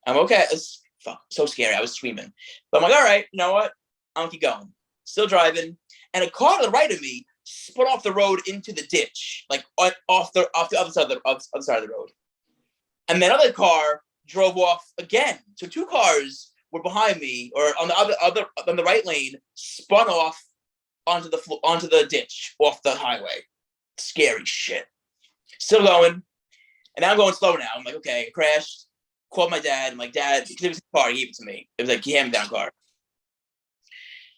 I'm okay. It's so scary. I was screaming, but I'm like, all right, you know what? I'll keep going. Still driving, and a car to the right of me spun off the road into the ditch, like off the other side of the road. And then another car drove off again. So two cars were behind me, or on the other on the right lane, spun off onto the ditch off the highway. Scary shit. Still going, and now I'm going slow now. I'm like, okay, I crashed. Called my dad. I'm like, Dad, because it was his car, he gave it to me. It was like, he handed me down car.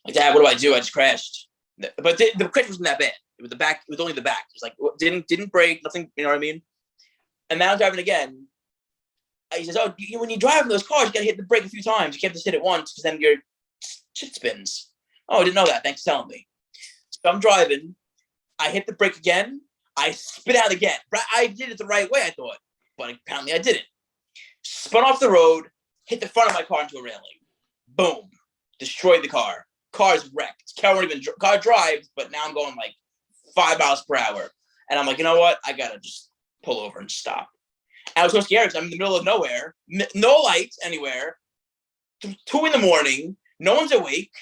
Like, Dad, what do I do? I just crashed. But the crash wasn't that bad. It was the back. It was only the back. It was like didn't break, nothing. You know what I mean? And now I'm driving again. He says, "Oh, when you drive in those cars, you gotta hit the brake a few times. You can't just hit it once, because then your shit spins." Oh, I didn't know that. Thanks for telling me. So I'm driving. I hit the brake again. I spit out again. I did it the right way, I thought, but apparently I didn't. Spun off the road, hit the front of my car into a railing. Boom. Destroyed the car. Car's wrecked. Car drives, but now I'm going like 5 miles per hour. And I'm like, you know what? I gotta just pull over and stop. And I was so scared because I'm in the middle of nowhere, no lights anywhere. 2 a.m. No one's awake.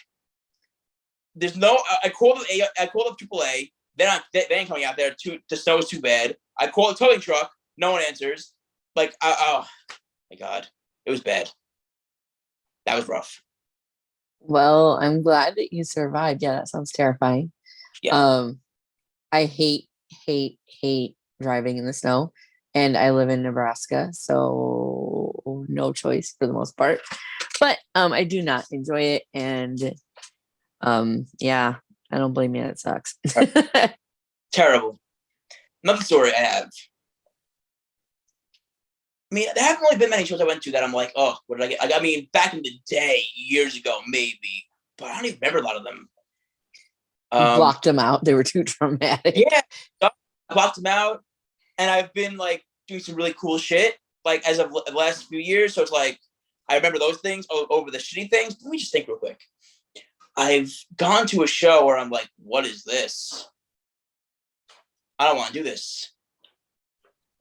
There's no. I called up AAA. They ain't coming out there. The snow is too bad. I called a towing truck. No one answers. Like, oh my God, it was bad. That was rough. Well, I'm glad that you survived. Yeah, that sounds terrifying. Yeah. Um, I hate driving in the snow, and I live in Nebraska, so no choice for the most part. But I do not enjoy it, and yeah, I don't blame you. It sucks. Terrible. Another story I have. I mean, there haven't really been many shows I went to that I'm like, oh, what did I get? I mean, back in the day, years ago, maybe, but I don't even remember a lot of them. You blocked them out. They were too traumatic. Yeah, I blocked them out, and I've been like doing some really cool shit, like as of the last few years. So it's like I remember those things over the shitty things. Let me just think real quick. I've gone to a show where I'm like, what is this? I don't want to do this.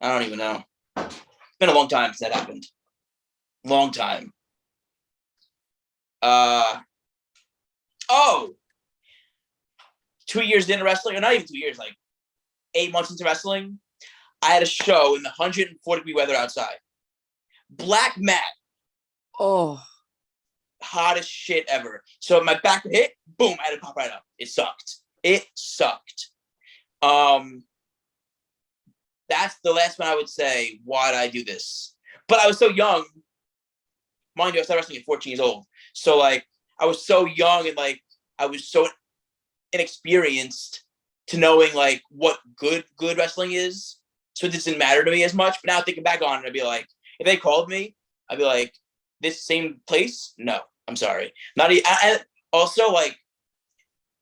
I don't even know. It's been a long time since that happened. Long time. Oh, 2 years into wrestling, or not even 2 years, like 8 months into wrestling, I had a show in the 140-degree weather outside. Black mat. Oh, Hottest shit ever. So my back would hit, boom, I had to pop right up. It sucked. That's the last one I would say, why did I do this? But I was so young. Mind you, I started wrestling at 14 years old. So like I was so young and like I was so inexperienced to knowing like what good wrestling is. So it doesn't matter to me as much. But now thinking back on it, I'd be like, if they called me, I'd be like, this same place? No, I'm sorry. Not also like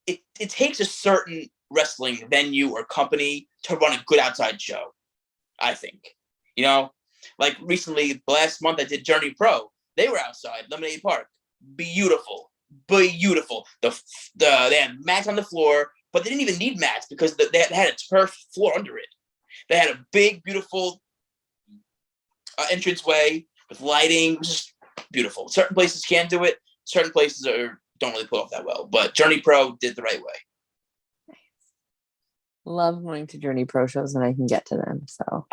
it takes a certain wrestling venue or company to run a good outside show, I think. You know, like recently, last month I did Journey Pro. They were outside Lemonade Park. Beautiful. Beautiful. They had mats on the floor, but they didn't even need mats because they had a turf floor under it. They had a big, beautiful entranceway with lighting. It was just beautiful. Certain places can do it. Certain places don't really pull off that well. But Journey Pro did the right way. Love going to Journey Pro shows when I can get to them. So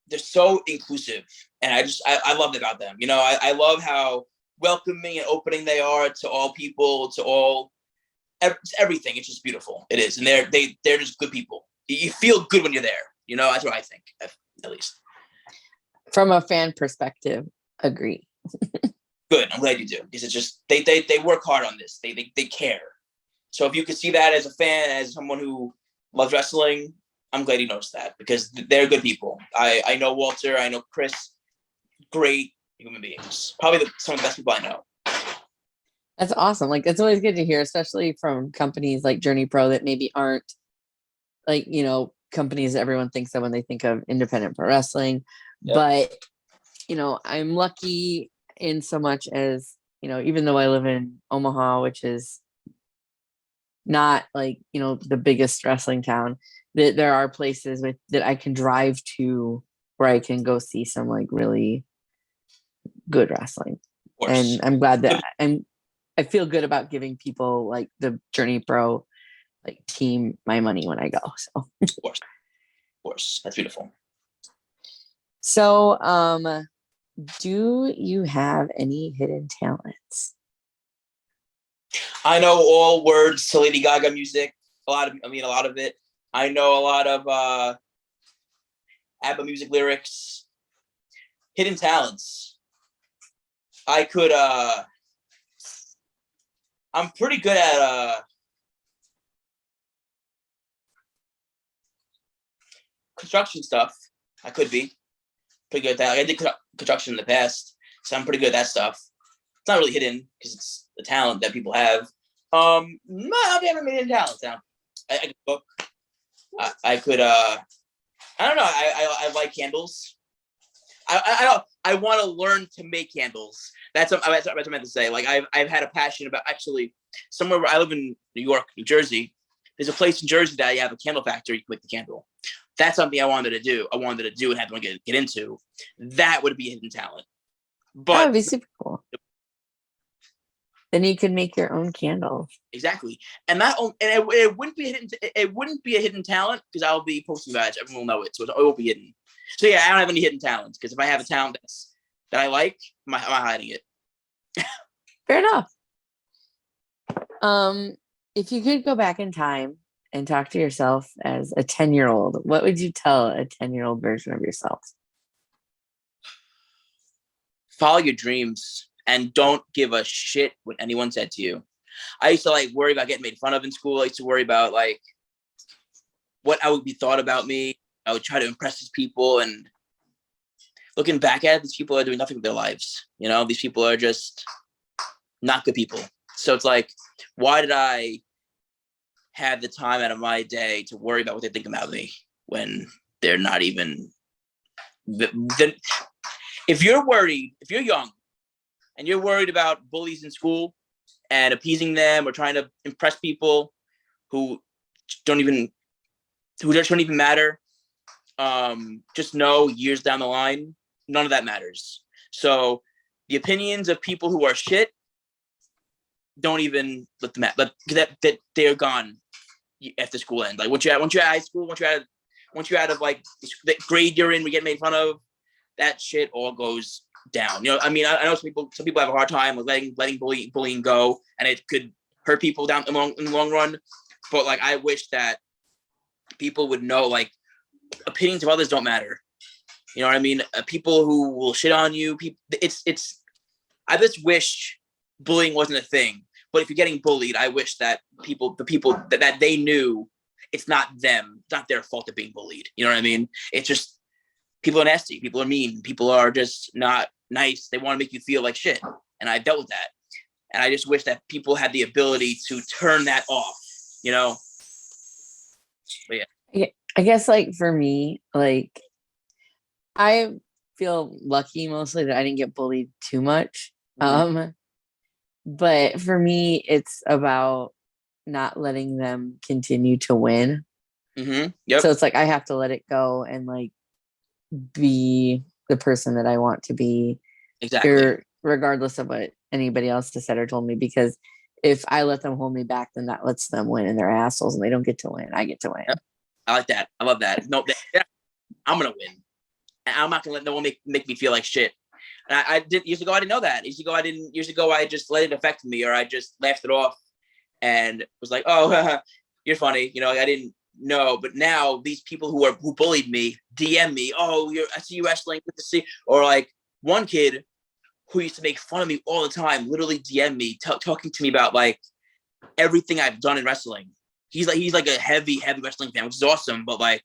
they're so inclusive, and I love about them. You know, I love how welcoming and opening they are to all people, to all everything. It's just beautiful. It is, and they're just good people. You feel good when you're there. You know, that's what I think, at least. From a fan perspective, agree. Good. I'm glad you do, because it's just they work hard on this. They care. So if you could see that as a fan, as someone who loves wrestling, I'm glad you noticed that, because they're good people. I know Walter. I know Chris. Great human beings. Probably some of the best people I know. That's awesome. Like, it's always good to hear, especially from companies like Journey Pro that maybe aren't like, you know, companies that everyone thinks of when they think of independent pro wrestling. Yep. But, you know, I'm lucky in so much as, you know, even though I live in Omaha, which is not like, you know, the biggest wrestling town, that there are places that I can drive to where I can go see some like really good wrestling. And I'm glad that I feel good about giving people like the Journey Pro like team my money when I go. So of course, that's beautiful. So do you have any hidden talents? I know all words to Lady Gaga music. A lot of it. I know a lot of ABBA music lyrics. Hidden talents. I could I'm pretty good at construction stuff. I could be pretty good at that. Like, I did construction in the past, so I'm pretty good at that stuff. It's not really hidden because it's the talent that people have. No, I haven't made hidden talents now. I could cook. I could I don't know. I like candles. I want to learn to make candles. That's what I meant to say. Like I've had a passion about, actually, somewhere where I live in New York, New Jersey. There's a place in Jersey that you have a candle factory. You can make the candle. That's something I wanted to do. And have to get into. That would be a hidden talent. But that would be super cool. Then you can make your own candles. Exactly, and it wouldn't be a hidden talent because I'll be posting about it. Everyone will know it, so it will be hidden. So yeah, I don't have any hidden talents, because if I have a talent that I like, I'm not hiding it. Fair enough. If you could go back in time and talk to yourself as a 10-year-old, what would you tell a 10-year-old version of yourself? Follow your dreams and don't give a shit what anyone said to you. I used to like worry about getting made fun of in school. I used to worry about like what I would be thought about me. I would try to impress these people, and looking back at it, these people are doing nothing with their lives. You know, these people are just not good people. So it's like, why did I have the time out of my day to worry about what they think about me when they're not even? If you're worried, if you're young and you're worried about bullies in school and appeasing them or trying to impress people who just don't even matter, just know years down the line, none of that matters. So the opinions of people who are shit, don't even let them that they're gone after school end. Like once you're out of high school, once you're out of like the grade you're in, we get made fun of, that shit all goes down. You know, I mean, I know some people have a hard time with letting bullying go, and it could hurt people down in the long run. But like, I wish that people would know, like, opinions of others don't matter. You know what I mean? People who will shit on you, I just wish bullying wasn't a thing. But if you're getting bullied, I wish that the people that they knew, it's not them, it's not their fault of being bullied. You know what I mean? It's just people are nasty, people are mean, people are just not nice. They want to make you feel like shit. And I dealt with that. And I just wish that people had the ability to turn that off, you know? But yeah. I guess like for me, like I feel lucky mostly that I didn't get bullied too much. Mm-hmm. But for me, it's about not letting them continue to win. Mm-hmm. Yep. So it's like I have to let it go and like be the person that I want to be, Exactly. regardless of what anybody else has said or told me. Because if I let them hold me back, then that lets them win, and they're assholes, and they don't get to win. I get to win. Yep. I like that. I love that. No, I'm gonna win, and I'm not gonna let no one make me feel like shit. And I did years ago. I didn't know that. Years ago, I just let it affect me, or I just laughed it off, and was like, "Oh, you're funny." You know, I didn't know. But now these people who bullied me DM me, "Oh, I see you wrestling. Good to see." Or like one kid who used to make fun of me all the time, literally DM me, talking to me about like everything I've done in wrestling. He's like a heavy wrestling fan, which is awesome. But like,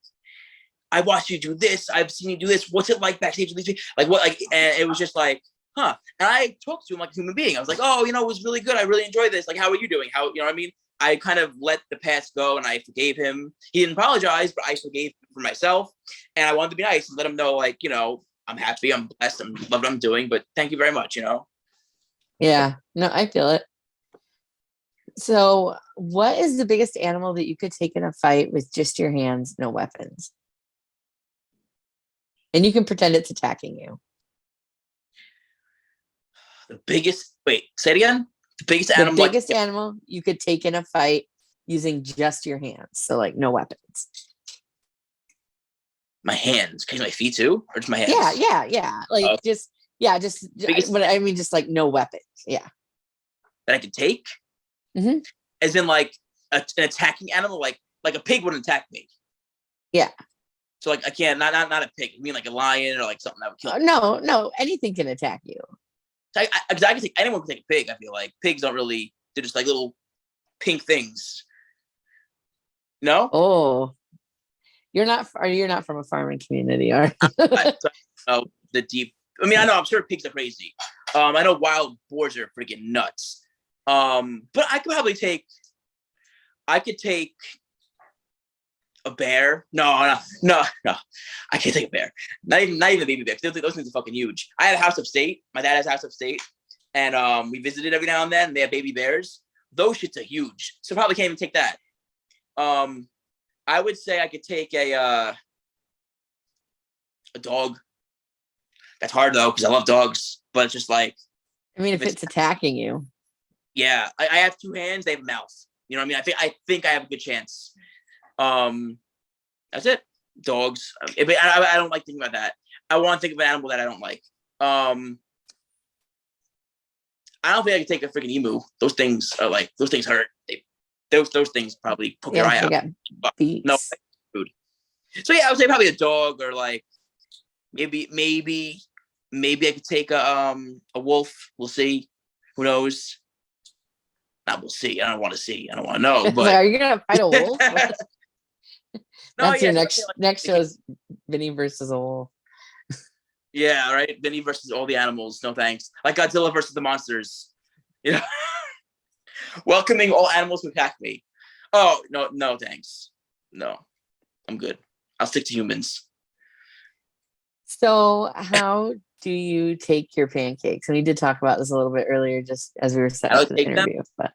I watched you do this. I've seen you do this. What's it like backstage with these? Like what? Like, and it was just like, huh. And I talked to him like a human being. I was like, oh, it was really good. I really enjoyed this. Like, how are you doing? How, you know what I mean? I kind of let the past go and I forgave him. He didn't apologize, but I forgave him for myself. And I wanted to be nice and let him know, like, I'm happy, I'm blessed, I love what I'm doing, but thank you very much, Yeah, no, I feel it. So, what is the biggest animal that you could take in a fight with just your hands, no weapons? And you can pretend it's attacking you. Wait, say it again. The biggest The animal. biggest animal you could take in a fight using just your hands. So, like, no weapons. My hands. Can I use my feet too? Or just my hands? Yeah. Like, just biggest but I mean, just like no weapons. Yeah. That I could take? Mm-hmm. As in, like, an attacking animal? Like a pig wouldn't attack me. Yeah. So, like, I can't, not a pig. I mean, like a lion or like something that would kill me. No, anything can attack you. So I can take, anyone can take a pig, I feel like. Pigs don't really, they're just like little pink things. No? Oh, you're not from a farming community, are you? The deep, I mean, I know, I'm sure pigs are crazy. I know wild boars are freaking nuts. But I could take a bear. No. I can't take a bear. Not even a baby bear. Those things are fucking huge. I had a house upstate. My dad has a house upstate. And we visited every now and then. They have baby bears. Those shits are huge. So probably can't even take that. I would say I could take a dog. That's hard though, because I love dogs. But it's just like, I mean, if it's attacking you. Yeah, I have two hands. They have a mouth. You know what I mean? I think I have a good chance. That's it. Dogs. I don't like thinking about that. I want to think of an animal that I don't like. I don't think I could take a freaking emu. Those things hurt. Those things probably poke your eye out. No food. So yeah, I would say probably a dog, or like maybe I could take a wolf. We'll see. Who knows? Not we'll see. I don't want to see. I don't want to know. But are you gonna fight a wolf? That's your so next show's Vinny versus a wolf. Yeah, right. Vinny versus all the animals. No thanks. Like Godzilla versus the monsters. Welcoming all animals who attack me. Oh no thanks. No, I'm good. I'll stick to humans. So how do you take your pancakes? And we did talk about this a little bit earlier, just as we were setting up the interview. But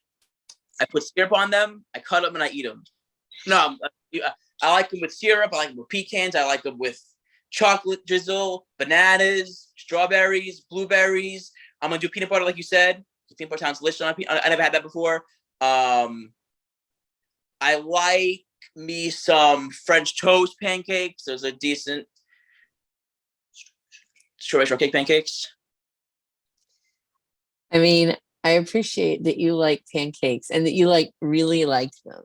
I put syrup on them. I cut them and I eat them. No, I like them with syrup. I like them with pecans. I like them with chocolate drizzle, bananas, strawberries, blueberries. I'm gonna do peanut butter, like you said. Peanut butter sounds delicious. I never had that before. I like me some French toast pancakes. Those are decent. Strawberry shortcake pancakes. I mean, I appreciate that you like pancakes and that you really liked them.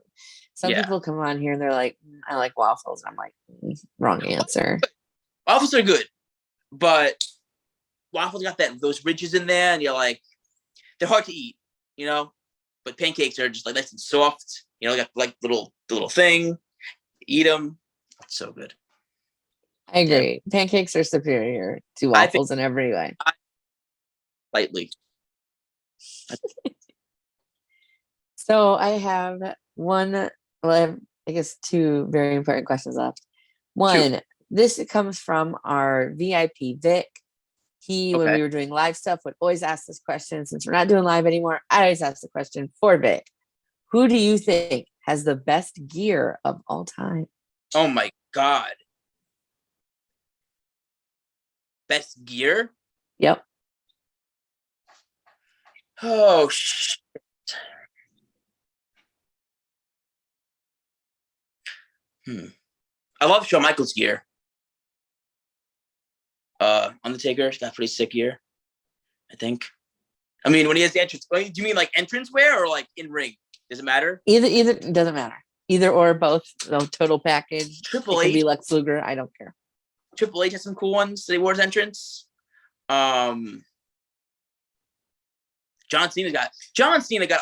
Some people come on here and they're like, I like waffles. And I'm like, wrong answer. Waffles are good, but waffles got those ridges in there, and you're like, they're hard to eat, but pancakes are just like nice and soft. Got like the little thing. Eat them. It's so good. I agree. Yeah. Pancakes are superior to waffles in every way. Lightly. So I have I guess two very important questions left. One, Shoot. This comes from our VIP Vic. When we were doing live stuff, would always ask this question. Since we're not doing live anymore, I always ask the question for Vic. Who do you think has the best gear of all time? Oh my God. Best gear? Yep. Oh, shit. I love Shawn Michaels' gear. Undertaker's got pretty sick gear, I think. I mean, when he has the entrance, do you mean like entrance wear or like in ring? Does it matter? Either doesn't matter. Either or both. The total package. Triple H. H. It could be Lex Luger. I don't care. Triple H has some cool ones that he wore his entrance. John Cena got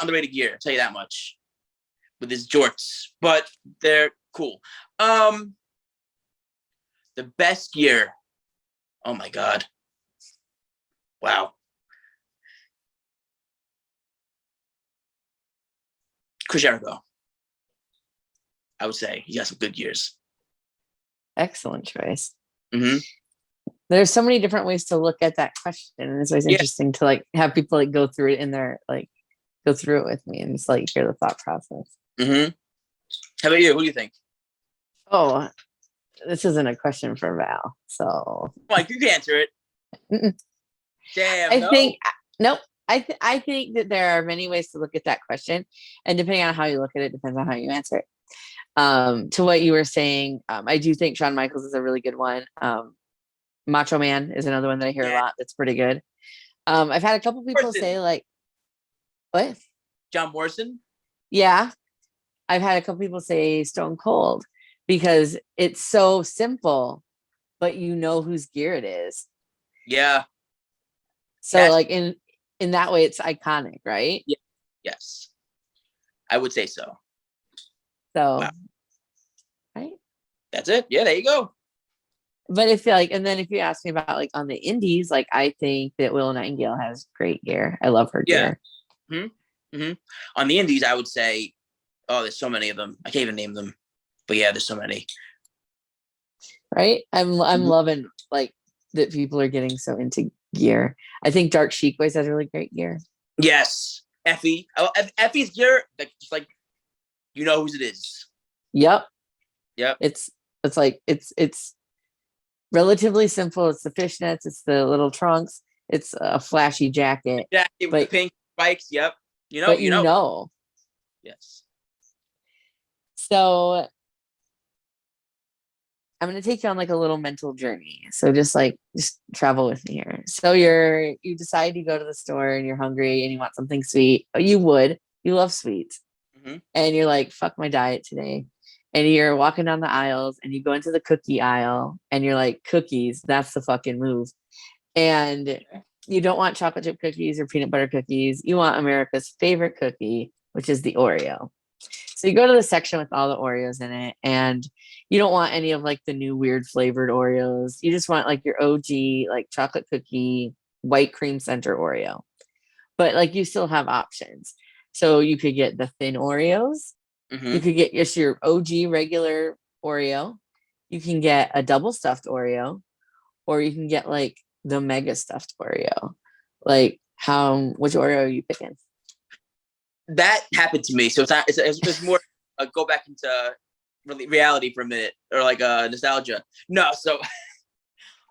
underrated gear, I'll tell you that much. With his jorts. But they're cool. The best gear. Oh my God. Wow. Chris Jericho. I would say he got some good gears. Excellent choice. Mm-hmm. There's so many different ways to look at that question, and it's always interesting to like have people like go through it in their go through it with me and just like hear the thought process. Mm-hmm. How about you? Who do you think? Oh, this isn't a question for Val, so Mike, you can answer it. Mm-mm. Damn. I think that there are many ways to look at that question, and depending on how you look at it, depends on how you answer it. To what you were saying, I do think Shawn Michaels is a really good one. Macho Man is another one that I hear a lot. That's pretty good. I've had a couple people say like, what? John Morrison? Yeah. I've had a couple people say Stone Cold because it's so simple, but you know whose gear it is. Yeah. So like in that way, it's iconic, right? Yeah. Yes. I would say so. So, wow. Right? That's it. Yeah, there you go. But if you ask me about like on the indies, like I think that Willow Nightingale has great gear. I love her gear. Mm-hmm. Mm-hmm. On the indies, I would say, there's so many of them. I can't even name them, but yeah, there's so many. Right? I'm loving like that people are getting so into gear. I think Dark Sheik always has really great gear. Yes, Effie. Effie's gear, just like you know whose it is. Yep. Yep. It's relatively simple. It's the fishnets. It's the little trunks. It's a flashy jacket. Jacket with the pink spikes. Yep. You know. Yes. So I'm going to take you on like a little mental journey. So just travel with me here. So you decide you go to the store and you're hungry and you want something sweet. You love sweets. Mm-hmm. And you're like, fuck my diet today. And you're walking down the aisles and you go into the cookie aisle and you're like, cookies, that's the fucking move. And you don't want chocolate chip cookies or peanut butter cookies. You want America's favorite cookie, which is the Oreo. So you go to the section with all the Oreos in it, and you don't want any of like the new weird flavored Oreos. You just want like your OG, like chocolate cookie, white cream center Oreo. But like you still have options. So you could get the thin Oreos. Mm-hmm. You could get just your OG regular Oreo. You can get a double stuffed Oreo, or you can get like the mega stuffed Oreo. Like which Oreo are you picking? That happened to me. So it's more go back into reality for a minute, or like nostalgia. No, so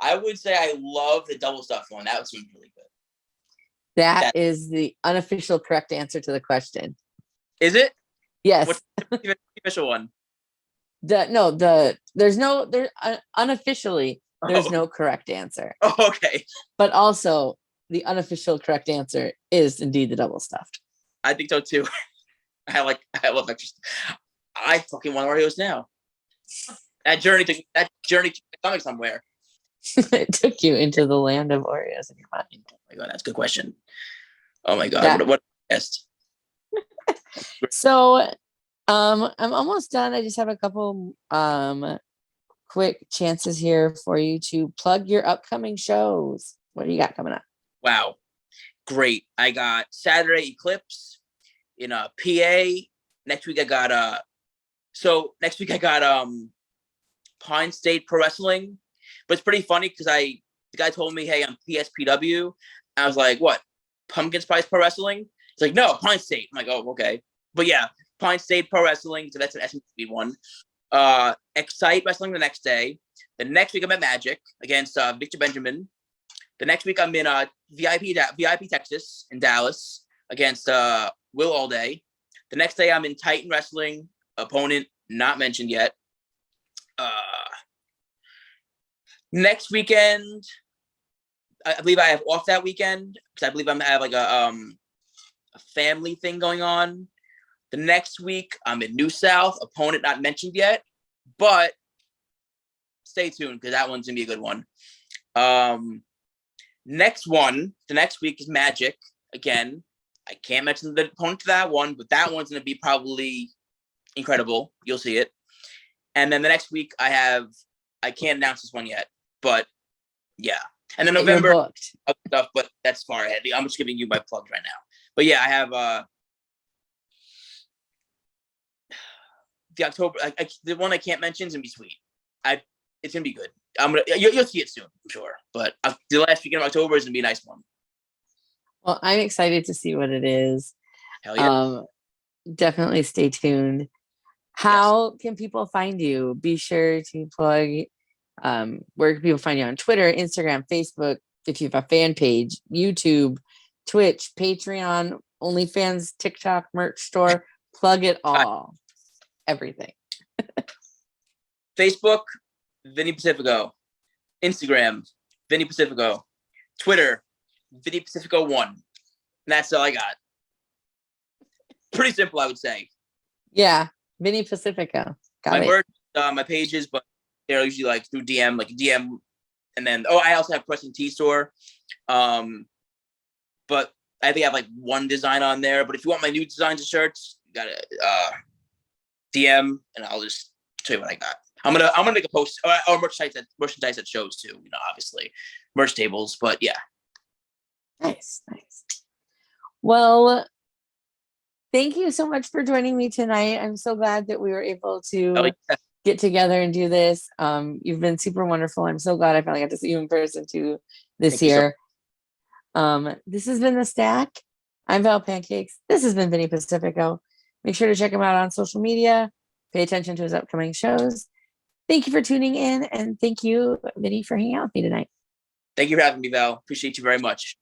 I would say I love the double stuffed one. That was really good. That is the unofficial correct answer to the question. Is it? Yes. What's the official one? Unofficially, there's no correct answer. Oh, okay. But also, the unofficial correct answer is indeed the double stuffed. I think so too. I love extra. I fucking want Oreos now. That journey took my stomach somewhere. It took you into the land of Oreos in your mind. Oh my God, that's a good question. Oh my God, That what a guest. so I'm almost done. I just have a couple quick chances here for you to plug your upcoming shows. What do you got coming up? Wow, great. I got Saturday Eclipse in PA. Next week I got Pine State Pro Wrestling. But it's pretty funny because the guy told me, hey, I'm PSPW. I was like, what? Pumpkin Spice Pro Wrestling? He's like, no, Pine State. I'm like, oh, okay. But yeah, Pine State Pro Wrestling. So that's an SMTV one. Excite Wrestling the next day. The next week I'm at Magic against Victor Benjamin. The next week I'm in VIP Texas in Dallas against Will All Day. The next day I'm in Titan Wrestling, opponent not mentioned yet. Next weekend, I believe I have off that weekend because I believe I have like a family thing going on. The next week I'm in New South, opponent not mentioned yet, but stay tuned because that one's gonna be a good one. The next week is Magic again. I can't mention the opponent to that one, but that one's gonna be probably incredible. You'll see it. And then the next week I can't announce this one yet, but yeah. And then November other stuff, but that's far ahead. I'm just giving you my plugs right now. But yeah, I have the October. The one I can't mention is gonna be sweet. It's gonna be good. You'll see it soon, I'm sure. But the last weekend of October is gonna be a nice one. Well, I'm excited to see what it is. Hell yeah. Definitely stay tuned. How can people find you? Be sure to plug where can people find you on Twitter, Instagram, Facebook, if you have a fan page, YouTube, Twitch, Patreon, OnlyFans, TikTok, merch store. Plug it all. Everything. Facebook, Vinny Pacifico. Instagram, Vinny Pacifico. Twitter, Vinny Pacifico 1. And that's all I got. Pretty simple, I would say. Yeah, Vinny Pacifico. Got merch, my pages, but they're usually like through DM, and then I also have Preston T store. But I think I have like one design on there. But if you want my new designs of shirts, you gotta DM and I'll just show you what I got. I'm gonna make a post or merchandise at shows too, obviously. Merch tables, but yeah. Nice. Well, thank you so much for joining me tonight. I'm so glad that we were able to get together and do this. You've been super wonderful. I'm so glad I finally got to see you in person too this year. This has been The Stack. I'm Val Pancakes. This has been Vinny Pacifico. Make sure to check him out on social media. Pay attention to his upcoming shows. Thank you for tuning in, and thank you, Vinny, for hanging out with me tonight. Thank you for having me, Val. Appreciate you very much.